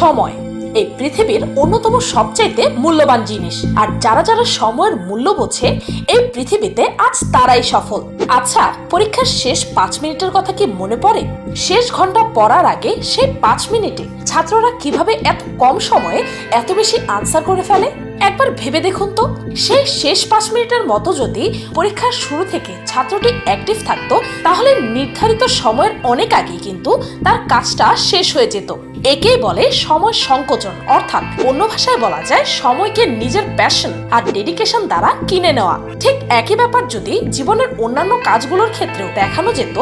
সময় এই পৃথিবীর অন্যতম সবচাইতে মূল্যবান জিনিস, আর যারা যারা সময়ের মূল্য বোঝে এই পৃথিবীতে আজ তারাই সফল। আচ্ছা, পরীক্ষার শেষ 5 মিনিটের কথা কি মনে পড়ে? শেষ ঘন্টা পড়ার আগে সেই 5 মিনিটে ছাত্ররা কিভাবে এত কম সময়ে এত বেশি আনসার করে ফেলে? একবার ভেবে দেখুন তো, সেই শেষ 5 মিনিটের মতো যদি পরীক্ষার শুরু থেকে ছাত্রটি অ্যাক্টিভ থাকতো, তাহলে নির্ধারিত সময়ের অনেক আগেই কিন্তু তার কাজটা শেষ হয়ে যেত। একেই বলে সময় সংকোচন, অর্থাৎ অন্য ভাষায় বলা যায় সময়কে নিজের প্যাশন আর ডেডিকেশন দ্বারা কিনে নেওয়া। ঠিক একই ব্যাপার যদি জীবনের অন্যান্য কাজগুলোর ক্ষেত্রেও দেখানো যেত,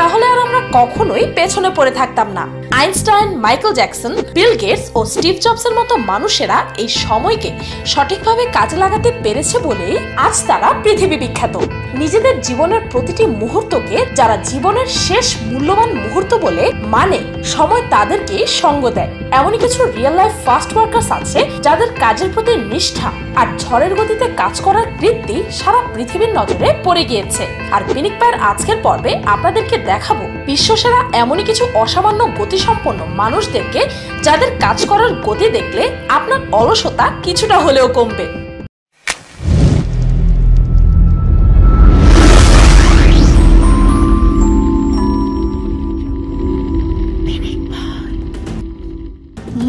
তাহলে আর আমরা কখনোই পেছনে পড়ে থাকতাম না। Einstein, Michael Jackson, Bill Gates ও স্টিভ জবসের মতো মানুষেরা এই সময়কে সঠিকভাবে কাজে লাগাতে পেরেছে বলেই আজ তারা পৃথিবী বিখ্যাত। নিজেদের জীবনের প্রতিটি মুহূর্তকে যারা জীবনের শেষ মূল্যবান মুহূর্ত বলে মানে, সময় তাদেরকে সঙ্গ দেয়। এমনই কিছু রিয়েল লাইফ ফাস্ট ওয়ার্কার্স আছে যাদের কাজের প্রতি নিষ্ঠা আর ঝড়ের গতিতে কাজ করার কীর্তি সারা পৃথিবীর নজরে পড়ে গিয়েছে। আর পিনিক পায়ের আজকের পর্বে আপনাদেরকে দেখাবো বিশ্বসেরা এমনই কিছু অসামান্য গতিসম্পন্ন মানুষদেরকে, যাদের কাজ করার গতি দেখলে আপনার অলসতা কিছুটা হলেও কমবে।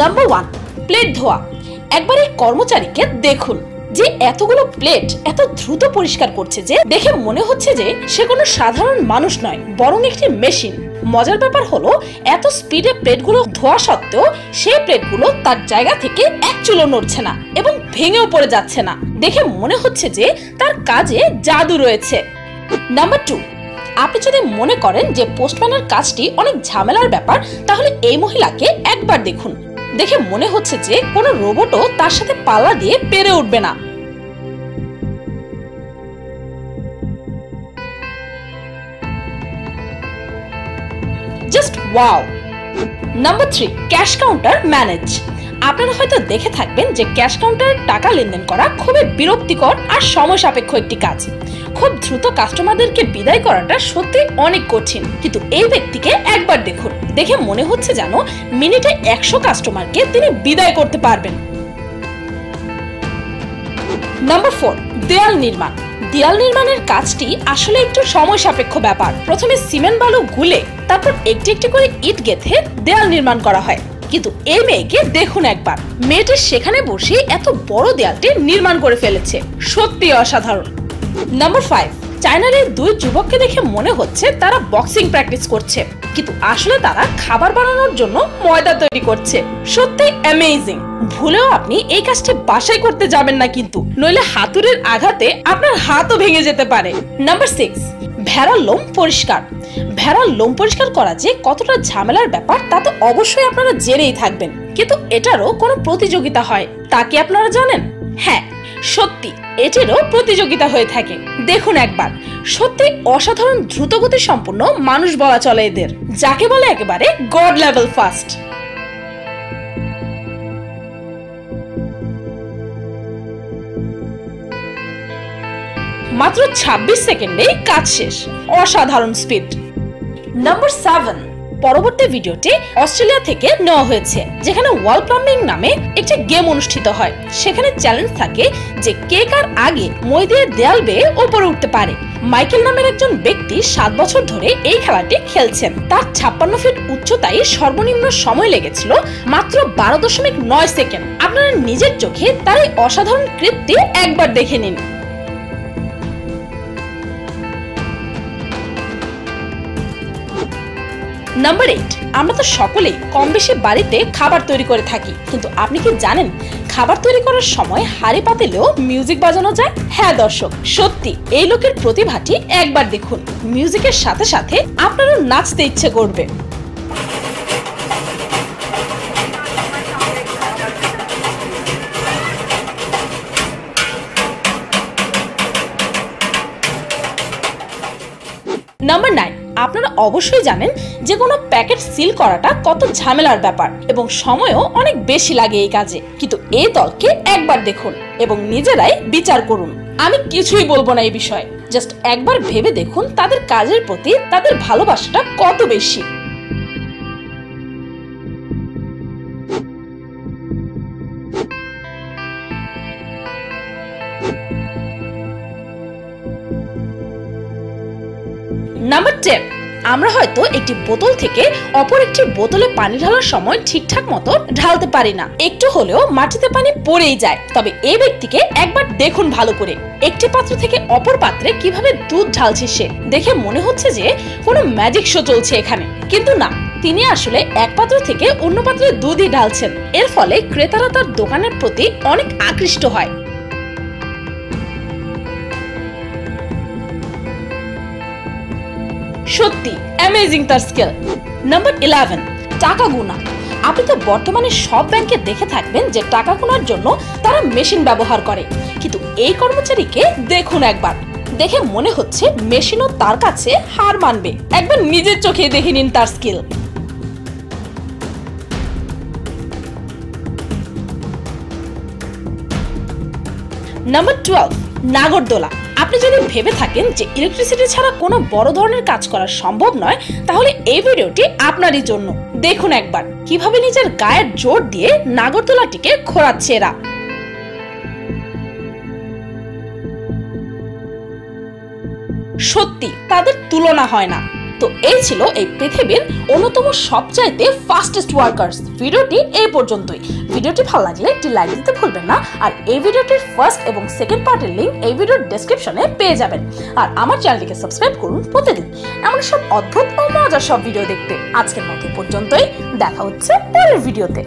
নাম্বার 1, প্লেট ধোয়া। একবার এই কর্মচারীকে দেখুন, যে এতগুলো প্লেট এত দ্রুত পরিষ্কার করছে যে দেখে মনে হচ্ছে যে সে কোনো সাধারণ মানুষ নয়, বরং একটি মেশিন। মজার ব্যাপার হলো, এত স্পিডে প্লেটগুলো ধোয়া সত্ত্বেও সেই প্লেটগুলো তার জায়গা থেকে এক চুলো নড়ছে না এবং ভেঙেও পড়ে যাচ্ছে না। দেখে মনে হচ্ছে যে তার কাজে জাদু রয়েছে। নাম্বার 2, আপনি যদি মনে করেন যে পোস্টম্যানের কাজটি অনেক ঝামেলার ব্যাপার, তাহলে এই মহিলাকে একবার দেখুন। দেখে মনে হচ্ছে যে কোনো রোবটও তার সাথে পাল্লা দিয়ে পেরে উঠবে না। Just wow. Number 3, cash counter manage. আপনারা হয়তো দেখে থাকবেন যে ক্যাশ কাউন্টারের টাকা লেনদেন করা খুবই বিরক্তিকর আর সময় সাপেক্ষ একটি কাজ। খুব দ্রুত কাস্টমারদেরকে বিদায় করাটা সত্যি অনেক কঠিন, কিন্তু এই ব্যক্তিকে একবার দেখুন। দেখে মনে হচ্ছে যেন মিনিটে 100 কাস্টমারকে তিনি বিদায় করতে পারবেন। নাম্বার 4, দেয়াল নির্মাণ। দেয়াল নির্মাণের কাজটি আসলে একটু সময় সাপেক্ষ ব্যাপার। প্রথমে সিমেন্ট বালু গুলে তারপর একটি একটি করে ইট গেঁথে দেয়াল নির্মাণ করা হয়। কিন্তু এই মেয়েকে দেখুন একবার, মেয়েটি সেখানে বসে এত বড় দেয়ালটি নির্মাণ করে ফেলেছে, সত্যি অসাধারণ। নাম্বার 5, চায়নার এই 2 যুবককে দেখে মনে হচ্ছে তারা বক্সিং প্র্যাকটিস করছে, কিন্তু আসলে তারা খাবার বানানোর জন্য ময়দা তৈরি করছে। সত্যি অ্যামেজিং। ভুলেও আপনি এই কাজটি বাসায় করতে যাবেন না কিন্তু, নইলে হাতুড়ির আঘাতে আপনার হাতও ভেঙে যেতে পারে। নাম্বার 6, ভেড়ার লোম পরিষ্কার। ভেড়ার লোম পরিষ্কার করা যে কতটা ঝামেলার ব্যাপার তা তো অবশ্যই আপনারা জেনেই থাকবেন, কিন্তু এটারও কোনো প্রতিযোগিতা হয় তা কি আপনারা জানেন? হ্যাঁ, সত্যি এটিরও প্রতিযোগিতা হয়ে থাকে। দেখুন একবার, সত্যি অসাধারণ দ্রুতগতি সম্পন্ন মানুষ বলা চলে এদের, যাকে বলে একেবারে গড লেভেল ফাস্ট। মাত্র 26 সেকেন্ডেই কাজ শেষ, অসাধারণ স্পিড। নাম্বার 7, পরবর্তী ভিডিওটি অস্ট্রেলিয়া থেকে নেওয়া হয়েছে, যেখানে ওয়াল প্লাম্বিং নামে একটি গেম অনুষ্ঠিত হয়। সেখানে চ্যালেঞ্জ থাকে যে কে কার আগে মই দিয়ে দেয়াল বেয়ে উপরে উঠতে পারে। মাইকেল নামের একজন ব্যক্তি 7 বছর ধরে এই খেলাটি খেলছেন। তার 56 ফিট উচ্চতায় সর্বনিম্ন সময় লেগেছিল মাত্র 12.9 সেকেন্ড। আপনারা নিজের চোখে তার এই অসাধারণ কৃত্তি একবার দেখে নিন। নাম্বার 8, আমরা তো সকলেই কম বেশি বাড়িতে খাবার তৈরি করে থাকি, কিন্তু আপনি কি জানেন খাবার তৈরি করার সময় হাঁড়ি পাতিলেও মিউজিক বাজানো যায়? হ্যাঁ দর্শক, সত্যি এই লোকের প্রতিভাটি একবার দেখুন। মিউজিকের সাথে সাথে আপনারও নাচতে ইচ্ছে করবে। নাম্বার 9, আপনারা অবশ্যই জানেন যে কোনো প্যাকেট সিল করাটা কত ঝামেলার ব্যাপার এবং সময়ও অনেক বেশি লাগে এই কাজে, কিন্তু এই দলকে একবার দেখুন এবং নিজেরাই বিচার করুন। আমি কিছুই বলবো না এই বিষয়ে, জাস্ট একবার ভেবে দেখুন তাদের কাজের প্রতি তাদের ভালোবাসাটা কত বেশি। নাম্বার 10, আমরা হয়তো একটি বোতল থেকে অপর একটি বোতলে পানি ঢালার সময় ঠিকঠাক মতো ঢালতে পারি না, একটু হলেও মাটিতে পানি পড়েই যায়। তবে এই ব্যক্তিকে একবার দেখুন ভালো করে, একটি পাত্র থেকে অপর পাত্রে কিভাবে দুধ ঢালছে সে। দেখে মনে হচ্ছে যে কোনো ম্যাজিক শো চলছে এখানে, কিন্তু না, তিনি আসলে এক পাত্র থেকে অন্য পাত্রে দুধই ঢালছেন। এর ফলে ক্রেতারা তার দোকানের প্রতি অনেক আকৃষ্ট হয়। সত্যি অ্যামেজিং তার স্কিল। নাম্বার 11, টাকা গোনা। আপনি তো বর্তমানে সব ব্যাংকে দেখে থাকবেন যে টাকা গোনার জন্য তারা মেশিন ব্যবহার করে, কিন্তু এই কর্মচারীকে দেখুন একবার, দেখে মনে হচ্ছে মেশিনও তার কাছে হার মানবে। একবার নিজের চোখে দেখে নিন তার স্কিল। নাম্বার 12, নাগরদোলা। আপনি যদি ভেবে থাকেন যে ইলেকট্রিসিটি ছাড়া কোনো বড় ধরনের কাজ করা সম্ভব নয়, তাহলে এই ভিডিওটি আপনারই জন্য। দেখুন একবার কিভাবে নিজের গায়ের জোর দিয়ে নাগরদোলাটিকে ঘোরাচ্ছে এরা। সত্যি তাদের তুলনা হয় না। তো এই ছিল এই পৃথিবীর অন্যতম সবচাইতে ফাস্টেস্ট ওয়ার্কার্স। ভিডিওটি এই পর্যন্তই। ভিডিওটি ভালো লাগলে একটি লাইক দিতে ভুলবেন না। আর এই ভিডিওটির ফার্স্ট এবং সেকেন্ড পার্টের লিংক এই ভিডিওর ডেসক্রিপশনে পেয়ে যাবেন। আর আমার চ্যানেলটিকে সাবস্ক্রাইব করুন প্রতিদিন এমন সব অদ্ভুত ও মজার সব ভিডিও দেখতে। আজকের মতো পর্যন্তই, দেখা হচ্ছে পরের ভিডিওতে।